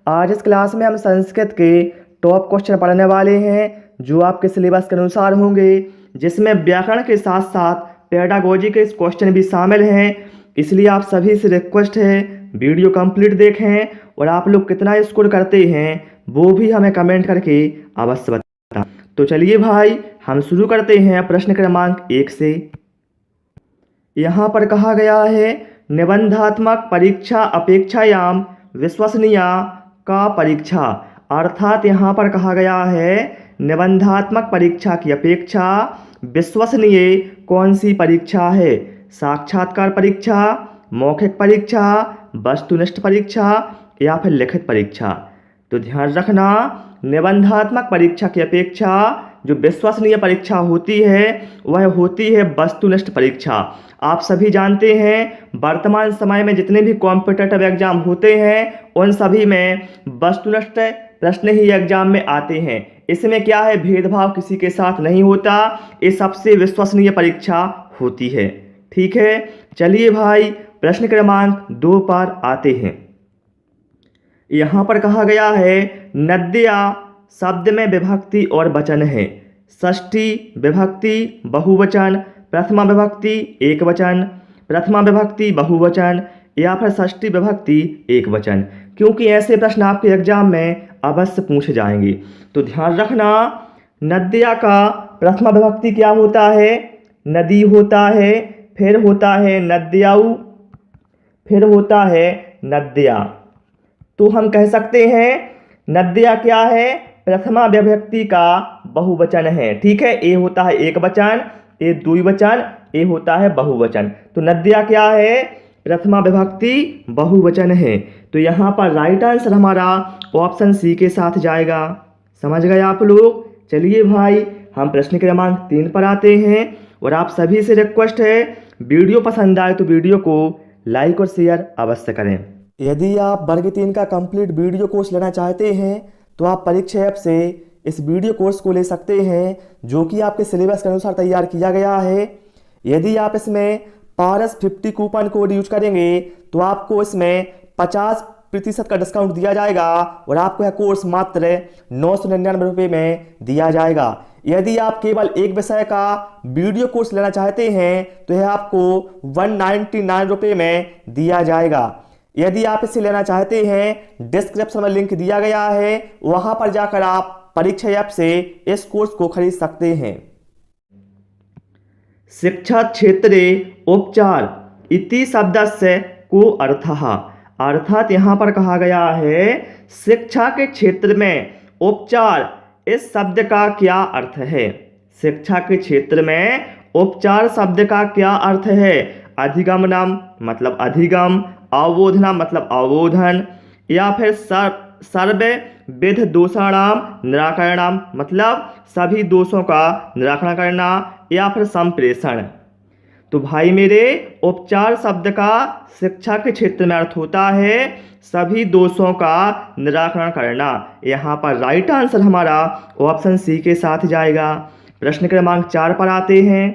आज इस क्लास में हम संस्कृत के टॉप क्वेश्चन पढ़ने वाले हैं जो आपके सिलेबस के अनुसार होंगे, जिसमें व्याकरण के साथ साथ पेडागोजी के क्वेश्चन भी शामिल हैं। इसलिए आप सभी से रिक्वेस्ट है वीडियो कंप्लीट देखें और आप लोग कितना स्कोर करते हैं वो भी हमें कमेंट करके अवश्य बताएं। तो चलिए भाई हम शुरू करते हैं प्रश्न क्रमांक 1 से। यहाँ पर कहा गया है निबंधात्मक परीक्षा अपेक्षायाम विश्वसनीया का परीक्षा, अर्थात यहाँ पर कहा गया है निबंधात्मक परीक्षा की अपेक्षा विश्वसनीय कौन सी परीक्षा है। साक्षात्कार परीक्षा, मौखिक परीक्षा, वस्तुनिष्ठ परीक्षा या फिर लिखित परीक्षा। तो ध्यान रखना निबंधात्मक परीक्षा की अपेक्षा जो विश्वसनीय परीक्षा होती है वह होती है वस्तुनिष्ठ परीक्षा। आप सभी जानते हैं वर्तमान समय में जितने भी कॉम्पिटिटिव एग्जाम होते हैं उन सभी में वस्तुनिष्ठ प्रश्न ही एग्जाम में आते हैं। इसमें क्या है, भेदभाव किसी के साथ नहीं होता, ये सबसे विश्वसनीय परीक्षा होती है। ठीक है, चलिए भाई प्रश्न क्रमांक 2 पर आते हैं। यहाँ पर कहा गया है नद्या शब्द में विभक्ति और वचन है। षष्ठी विभक्ति बहुवचन, प्रथमा विभक्ति एक वचन, प्रथमा विभक्ति बहुवचन या फिर षष्ठी विभक्ति एक वचन, क्योंकि ऐसे प्रश्न आपके एग्जाम में अवश्य पूछे जाएंगे। तो ध्यान रखना नद्या का प्रथमा विभक्ति क्या होता है, नदी होता है, फिर होता है नद्याऊ, फिर होता है नद्या। तो हम कह सकते हैं नद्या क्या है, प्रथमा विभक्ति का बहुवचन है। ठीक है, ए होता है एक वचन, ए द्विवचन, ए होता है बहुवचन। तो नद्या क्या है, प्रथमा विभक्ति बहुवचन है। तो यहाँ पर राइट आंसर हमारा ऑप्शन सी के साथ जाएगा। समझ गए आप लोग। चलिए भाई हम प्रश्न क्रमांक 3 पर आते हैं और आप सभी से रिक्वेस्ट है वीडियो पसंद आए तो वीडियो को लाइक और शेयर अवश्य करें। यदि आप वर्ग 3 का कंप्लीट वीडियो कोर्स लेना चाहते हैं तो आप परीक्षा ऐप से इस वीडियो कोर्स को ले सकते हैं, जो कि आपके सिलेबस के अनुसार तैयार किया गया है। यदि आप इसमें पारस 50 कूपन कोड यूज करेंगे तो आपको इसमें 50% का डिस्काउंट दिया जाएगा और आपको यह कोर्स मात्र 999 रुपये में दिया जाएगा। यदि आप केवल एक विषय का वीडियो कोर्स लेना चाहते हैं तो यह आपको 199 रुपये में दिया जाएगा। यदि आप इसे लेना चाहते हैं डिस्क्रिप्शन में लिंक दिया गया है, वहां पर जाकर आप परीक्षा ऐप से इस कोर्स को खरीद सकते हैं। शिक्षा क्षेत्रे उपचार इति शब्दस्य को अर्थः, अर्थात यहाँ पर कहा गया है शिक्षा के क्षेत्र में उपचार इस शब्द का क्या अर्थ है। शिक्षा के क्षेत्र में उपचार शब्द का क्या अर्थ है। अधिगमनम मतलब अधिगम, अवबोधनम मतलब अवबोधन या फिर सर्व विध दोषाणाम निराकरणम मतलब सभी दोषों का निराकरण करना या फिर संप्रेषण। तो भाई मेरे उपचार शब्द का शिक्षा के क्षेत्र में अर्थ होता है सभी दोषों का निराकरण करना। यहाँ पर राइट आंसर हमारा ऑप्शन सी के साथ जाएगा। प्रश्न क्रमांक 4 पर आते हैं।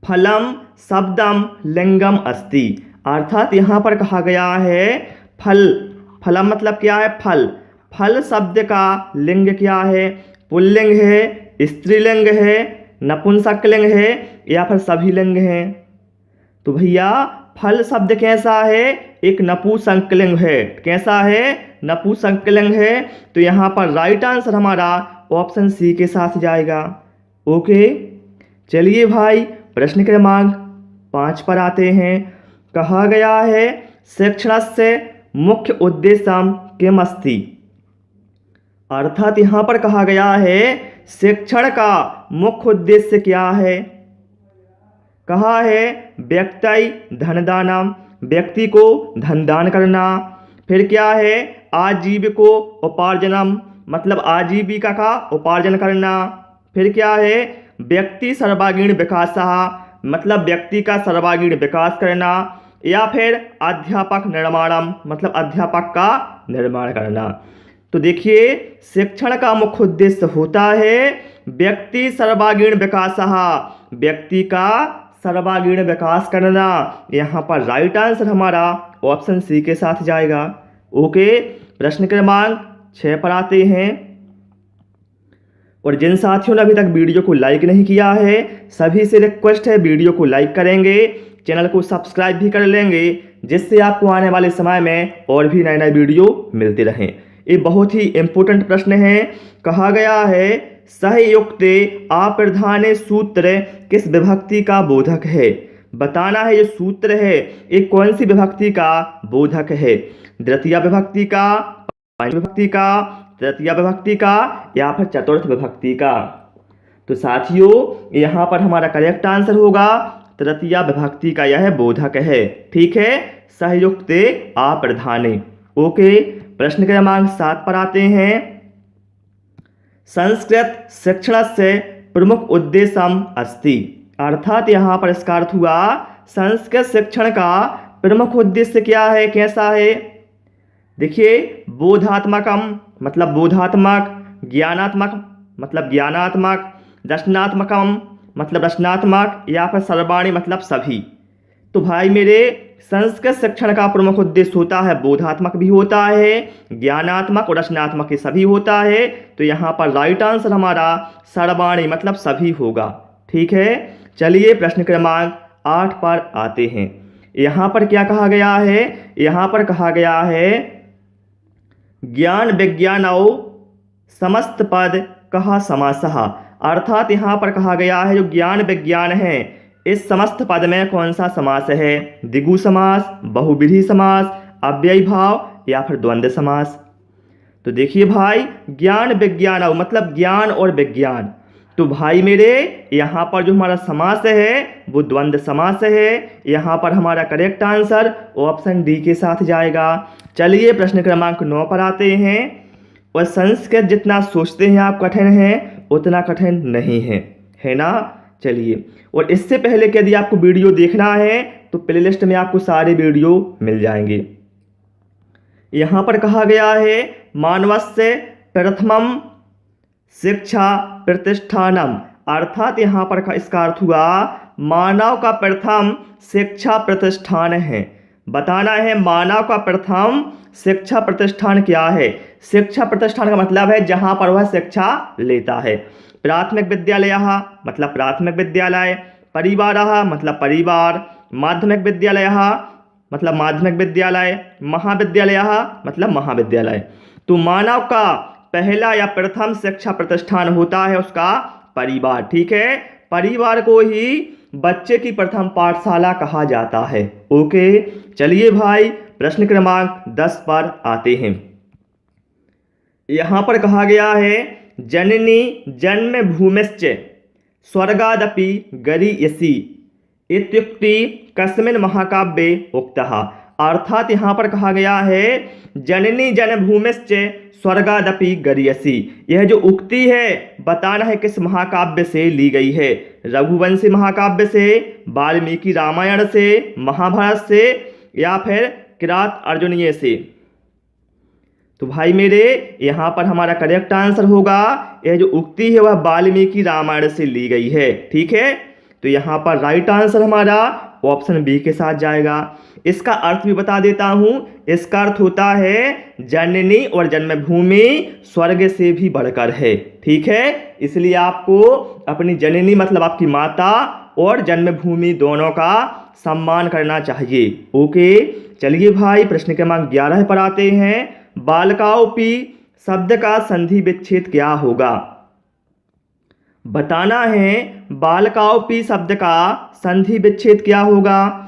फलम शब्दम लिंगम अस्ति, अर्थात यहाँ पर कहा गया है फल, फलम मतलब क्या है, फल, फल शब्द का लिंग क्या है, पुल्लिंग है, स्त्रीलिंग है, नपुंसकलिंग है या फिर सभी लिंग हैं। तो भैया फल शब्द कैसा है, एक नपुंसकलिंग है। कैसा है, नपुंसकलिंग है। तो यहाँ पर राइट आंसर हमारा ऑप्शन सी के साथ जाएगा। ओके, चलिए भाई प्रश्न क्रमांक 5 पर आते हैं। कहा गया है शिक्षणस्य मुख्य उद्देश्यम किम अस्ति, अर्थात यहाँ पर कहा गया है शिक्षण का मुख्य उद्देश्य क्या है। कहा है व्यक्ति धनदानम, व्यक्ति को धन दान करना। फिर क्या है आजीविको उपार्जनम मतलब आजीविका का उपार्जन करना। फिर क्या है व्यक्ति सर्वांगीण विकासः मतलब व्यक्ति का सर्वांगीण विकास करना। या फिर अध्यापक निर्माणम मतलब अध्यापक का निर्माण करना। तो देखिए शिक्षण का मुख्य उद्देश्य होता है व्यक्ति सर्वांगीण विकासः, व्यक्ति का सर्वांगीण विकास करना। यहाँ पर राइट आंसर हमारा ऑप्शन सी के साथ जाएगा। ओके, प्रश्न क्रमांक 6 पर आते हैं। और जिन साथियों ने अभी तक वीडियो को लाइक नहीं किया है, सभी से रिक्वेस्ट है वीडियो को लाइक करेंगे, चैनल को सब्सक्राइब भी कर लेंगे, जिससे आपको आने वाले समय में और भी नए नए वीडियो मिलते रहें। ये बहुत ही इंपॉर्टेंट प्रश्न है। कहा गया है सहयुक्ते अप्रधाने सूत्र किस विभक्ति का बोधक है। बताना है ये सूत्र है ये कौन सी विभक्ति का बोधक है। द्वितीय विभक्ति का, पंचमी विभक्ति का, तृतीय विभक्ति का या फिर चतुर्थ विभक्ति का। तो साथियों यहाँ पर हमारा करेक्ट आंसर होगा तृतीय विभक्ति का यह बोधक है। ठीक है, सहयुक्ते अप्रधाने। ओके, प्रश्न क्रमांक 7 पर आते हैं। संस्कृत शिक्षणस्य प्रमुख उद्देश्यम अस्ति। अर्थात यहाँ पर इसका अर्थ हुआ संस्कृत शिक्षण का प्रमुख उद्देश्य क्या है, कैसा है। देखिए, बोधात्मकम मतलब बोधात्मक, ज्ञानात्मक मतलब ज्ञानात्मक, रचनात्मकम मतलब रचनात्मक या फिर सर्वाणी मतलब सभी। तो भाई मेरे संस्कृत शिक्षण का प्रमुख उद्देश्य होता है बोधात्मक भी होता है, ज्ञानात्मक और रचनात्मक ये सभी होता है। तो यहाँ पर राइट आंसर हमारा सर्वाणी मतलब सभी होगा। ठीक है, चलिए प्रश्न क्रमांक 8 पर आते हैं। यहाँ पर क्या कहा गया है, यहाँ पर कहा गया है ज्ञान विज्ञानौ समस्त पद कहा समासः। अर्थात यहाँ पर कहा गया है जो ज्ञान विज्ञान है इस समस्त पद में कौन सा समास है। द्विगु समास, बहुव्रीहि समास, अव्ययी भाव या फिर द्वंद्व समास। तो देखिए भाई, ज्ञान विज्ञानौ मतलब ज्ञान और विज्ञान। तो भाई मेरे यहाँ पर जो हमारा समास है वो द्वंद्व समास है। यहाँ पर हमारा करेक्ट आंसर ऑप्शन डी के साथ जाएगा। चलिए प्रश्न क्रमांक 9 पर आते हैं। और संस्कृत जितना सोचते हैं आप कठिन है उतना कठिन नहीं है ना। चलिए, और इससे पहले कि यदि आपको वीडियो देखना है तो प्लेलिस्ट में आपको सारे वीडियो मिल जाएंगे। यहाँ पर कहा गया है मानवस्य प्रथमम शिक्षा प्रतिष्ठानम। अर्थात यहाँ पर इसका अर्थ हुआ मानव का प्रथम शिक्षा प्रतिष्ठान है। बताना है मानव का प्रथम शिक्षा प्रतिष्ठान क्या है। शिक्षा प्रतिष्ठान का मतलब है जहाँ पर वह शिक्षा लेता है। प्राथमिक विद्यालय मतलब प्राथमिक विद्यालय, परिवार मतलब परिवार, माध्यमिक विद्यालय मतलब माध्यमिक विद्यालय, महाविद्यालय मतलब महाविद्यालय। तो मानव का पहला या प्रथम शिक्षा प्रतिष्ठान होता है उसका परिवार। ठीक है, परिवार को ही बच्चे की प्रथम पाठशाला कहा जाता है। ओके, चलिए भाई प्रश्न क्रमांक 10 पर आते हैं। यहाँ पर कहा गया है जननी जन्म भूमिश्च स्वर्गादपि गरीयसी इत्युक्ति कस्मिन् महाकाव्ये उक्तः। अर्थात यहाँ पर कहा गया है जननी जन्मभूमिश्च स्वर्गादपि गरीयसी। यह जो उक्ति है बताना है किस महाकाव्य से ली गई है। रघुवंशी महाकाव्य से, वाल्मीकि रामायण से, महाभारत से या फिर किरात अर्जुनीय से। तो भाई मेरे यहाँ पर हमारा करेक्ट आंसर होगा यह जो उक्ति है वह वाल्मीकि रामायण से ली गई है। ठीक है, तो यहाँ पर राइट आंसर हमारा ऑप्शन बी के साथ जाएगा। इसका अर्थ भी बता देता हूँ। इसका अर्थ होता है जननी और जन्मभूमि स्वर्ग से भी बढ़कर है। ठीक है, इसलिए आपको अपनी जननी मतलब आपकी माता और जन्मभूमि दोनों का सम्मान करना चाहिए। ओके, चलिए भाई प्रश्न क्रमांक 11 पर आते हैं। बालकाओपी शब्द का संधि विच्छेद क्या होगा। बताना है बालकाओपी शब्द का संधि विच्छेद क्या होगा।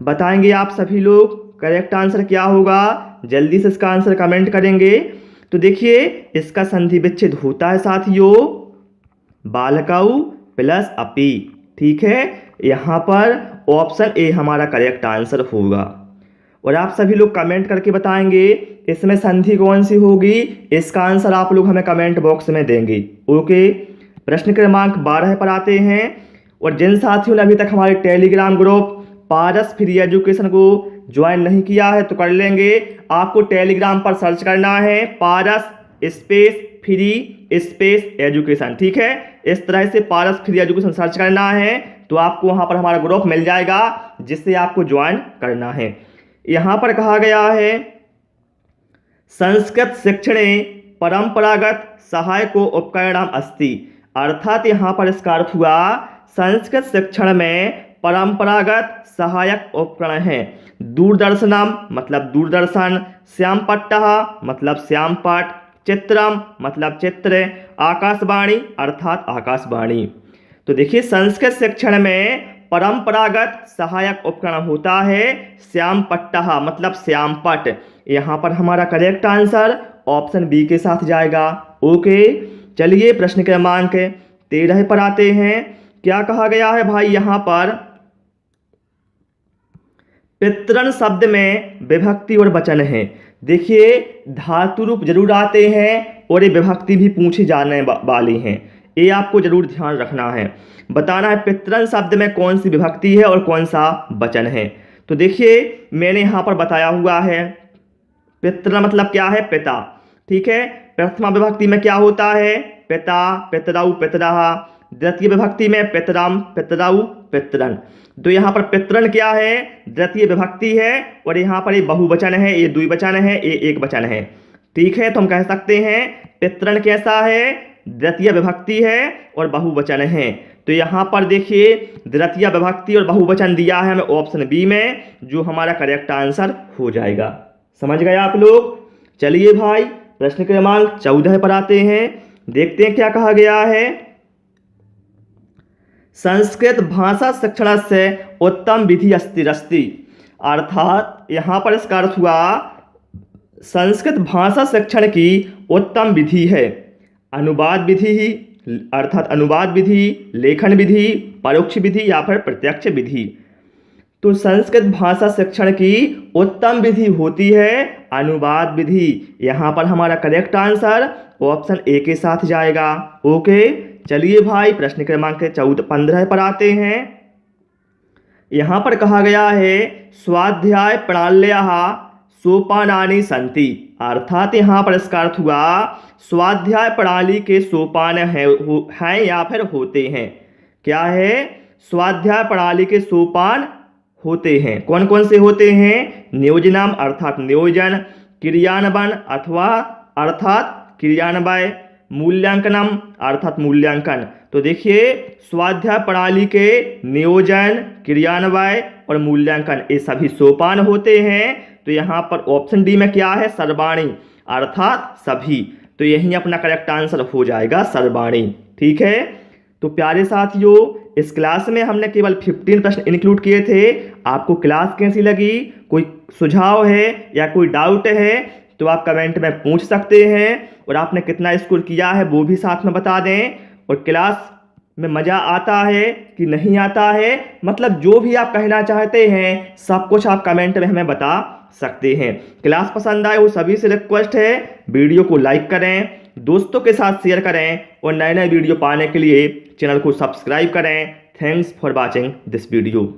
बताएंगे आप सभी लोग करेक्ट आंसर क्या होगा। जल्दी से इसका आंसर कमेंट करेंगे। तो देखिए इसका संधि विच्छेद होता है साथियों बालकाऊ प्लस अपी। ठीक है, यहाँ पर ऑप्शन ए हमारा करेक्ट आंसर होगा। और आप सभी लोग कमेंट करके बताएंगे इसमें संधि कौन सी होगी। इसका आंसर आप लोग हमें कमेंट बॉक्स में देंगे। ओके, प्रश्न क्रमांक 12 पर आते हैं। और जिन साथियों ने अभी तक हमारे टेलीग्राम ग्रुप पारस फ्री एजुकेशन को ज्वाइन नहीं किया है तो कर लेंगे। आपको टेलीग्राम पर सर्च करना है पारस स्पेस फ्री स्पेस एजुकेशन। ठीक है, इस तरह से पारस फ्री एजुकेशन सर्च करना है तो आपको वहाँ पर हमारा ग्रुप मिल जाएगा जिससे आपको ज्वाइन करना है। यहाँ पर कहा गया है संस्कृत शिक्षणे परंपरागत सहायको उपकरणम अस्ति। अर्थात यहाँ पर इसका अर्थ हुआ संस्कृत शिक्षण में परंपरागत सहायक उपकरण हैं। दूरदर्शनम मतलब दूरदर्शन, श्यामपट्टः मतलब श्यामपट्ट, चित्रम मतलब चित्र, आकाशवाणी अर्थात आकाशवाणी। तो देखिए संस्कृत शिक्षण में परंपरागत सहायक उपकरण होता है श्यामपट्टः मतलब श्यामपट्ट। यहाँ पर हमारा करेक्ट आंसर ऑप्शन बी के साथ जाएगा। ओके, चलिए प्रश्न क्रमांक 13 पर आते हैं। क्या कहा गया है भाई यहाँ पर, पितृन शब्द में विभक्ति और वचन है। देखिए धातु रूप जरूर आते हैं और ये विभक्ति भी पूछी जाने वाली हैं, ये आपको जरूर ध्यान रखना है। बताना है पितृन शब्द में कौन सी विभक्ति है और कौन सा वचन है। तो देखिए मैंने यहाँ पर बताया हुआ है, पितृन मतलब क्या है, पिता। ठीक है, प्रथमा विभक्ति में क्या होता है, पिता, पितरौ, पितरः। द्वितीय विभक्ति में पितरम, पितरौ, पितरन। तो यहाँ पर पितरन क्या है, द्वितीय विभक्ति है और यहाँ पर ये बहुवचन है, ये द्विवचन है, ये एक वचन है। ठीक है, तो हम कह सकते हैं पितरन कैसा है, द्वितीय विभक्ति है और बहुवचन है। तो यहाँ पर देखिए द्वितीय विभक्ति और बहुवचन दिया है हमें ऑप्शन बी में, जो हमारा करेक्ट आंसर हो जाएगा। समझ गए आप लोग। चलिए भाई प्रश्न क्रमांक 14 पर आते हैं। देखते हैं क्या कहा गया है। संस्कृत भाषा शिक्षण से उत्तम विधि अस्ति। अर्थात यहाँ पर इसका अर्थ हुआ संस्कृत भाषा शिक्षण की उत्तम विधि है अनुवाद विधि ही, अर्थात अनुवाद विधि, लेखन विधि, परोक्ष विधि या फिर प्रत्यक्ष विधि। तो संस्कृत भाषा शिक्षण की उत्तम विधि होती है अनुवाद विधि। यहाँ पर हमारा करेक्ट आंसर ऑप्शन ए के साथ जाएगा। ओके, चलिए भाई प्रश्न क्रमांक 15 पर आते हैं। यहाँ पर कहा गया है स्वाध्याय प्रणाल्याः सोपानानि सन्ति। अर्थात यहाँ पर इसका अर्थ हुआ स्वाध्याय प्रणाली के सोपान हैं या फिर होते हैं। क्या है, स्वाध्याय प्रणाली के सोपान होते हैं। कौन कौन से होते हैं, नियोजनम अर्थात नियोजन, क्रियान्वयन अर्थात क्रियान्वय, मूल्यांकनम अर्थात मूल्यांकन। तो देखिए स्वाध्याय प्रणाली के नियोजन, क्रियान्वय और मूल्यांकन ये सभी सोपान होते हैं। तो यहाँ पर ऑप्शन डी में क्या है, सर्वाणी अर्थात सभी। तो यही अपना करेक्ट आंसर हो जाएगा, सर्वाणी। ठीक है, तो प्यारे साथियों इस क्लास में हमने केवल 15 प्रश्न इंक्लूड किए थे। आपको क्लास कैसी लगी, कोई सुझाव है या कोई डाउट है तो आप कमेंट में पूछ सकते हैं, और आपने कितना स्कोर किया है वो भी साथ में बता दें। और क्लास में मज़ा आता है कि नहीं आता है, मतलब जो भी आप कहना चाहते हैं सब कुछ आप कमेंट में हमें बता सकते हैं। क्लास पसंद आए वो सभी से रिक्वेस्ट है वीडियो को लाइक करें, दोस्तों के साथ शेयर करें और नए नए वीडियो पाने के लिए चैनल को सब्सक्राइब करें। Thanks for watching this video.